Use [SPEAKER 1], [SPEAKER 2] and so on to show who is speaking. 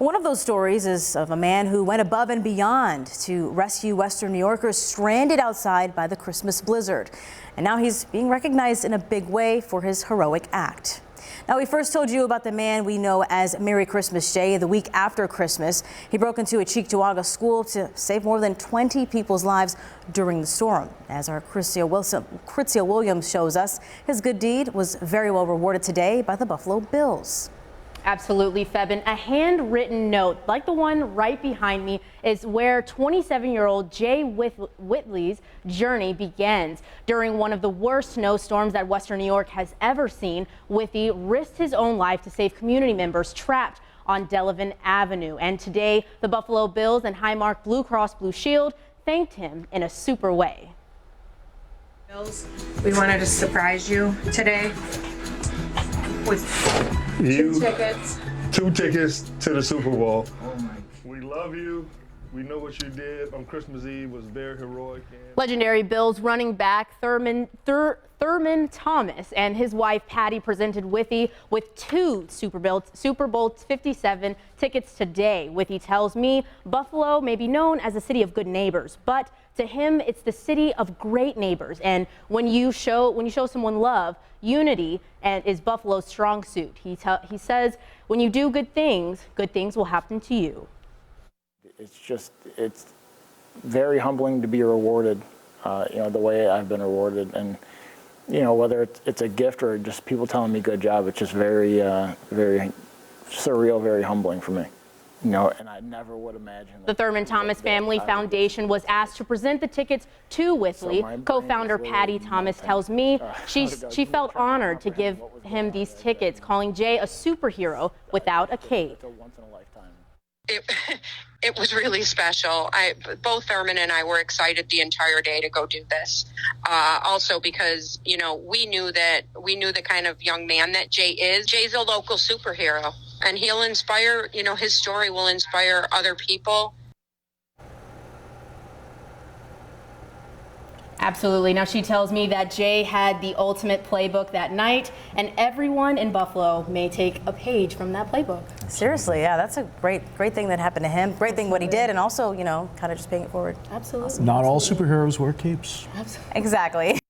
[SPEAKER 1] One of those stories is of a man who went above and beyond to rescue Western New Yorkers stranded outside by the Christmas blizzard. And now he's being recognized in a big way for his heroic act. Now, we first told you about the man we know as Merry Christmas Jay the week after Christmas. He broke into a Cheektowaga school to save more than 20 people's lives during the storm. As our Christia Williams shows us, his good deed was very well rewarded today by the Buffalo Bills.
[SPEAKER 2] Absolutely, Febin. A handwritten note like the one right behind me is where 27-year-old Jay Whitley's journey begins. During one of the worst snowstorms that Western New York has ever seen, Whitley risked his own life to save community members trapped on Delavan Avenue. And today, the Buffalo Bills and Highmark Blue Cross Blue Shield thanked him in a super way.
[SPEAKER 3] Bills, we wanted to surprise you today with
[SPEAKER 4] two tickets to the Super Bowl. We love you. We know what you did on Christmas Eve was very heroic.
[SPEAKER 2] Legendary Bills running back Thurman Thomas and his wife Patty presented Whitley with two Super Bowl 57 tickets today. Whitley tells me Buffalo may be known as a city of good neighbors, but to him it's the city of great neighbors. And when you show someone love, unity is Buffalo's strong suit. He says when you do good things will happen to you.
[SPEAKER 5] It's very humbling to be rewarded, the way I've been rewarded. And, whether it's a gift or just people telling me good job, it's just very, very surreal, very humbling for me. And I never would imagine.
[SPEAKER 2] The Thurman Thomas Family Foundation was asked to present the tickets to Whitley. Co-founder Patty Thomas tells me she felt honored to give him these tickets, calling Jay a superhero without a cape.
[SPEAKER 6] It was really special. Both Thurman and I were excited the entire day to go do this. Also because, we knew the kind of young man that Jay is. Jay's a local superhero, and he'll inspire, his story will inspire other people.
[SPEAKER 2] Absolutely. Now, she tells me that Jay had the ultimate playbook that night, and everyone in Buffalo may take a page from that playbook.
[SPEAKER 1] Seriously, yeah, that's a great thing that happened to him. Great thing what he did, and also, kind of just paying it forward.
[SPEAKER 2] Absolutely.
[SPEAKER 1] Awesome.
[SPEAKER 7] Not all superheroes wear capes.
[SPEAKER 2] Absolutely.
[SPEAKER 1] Exactly.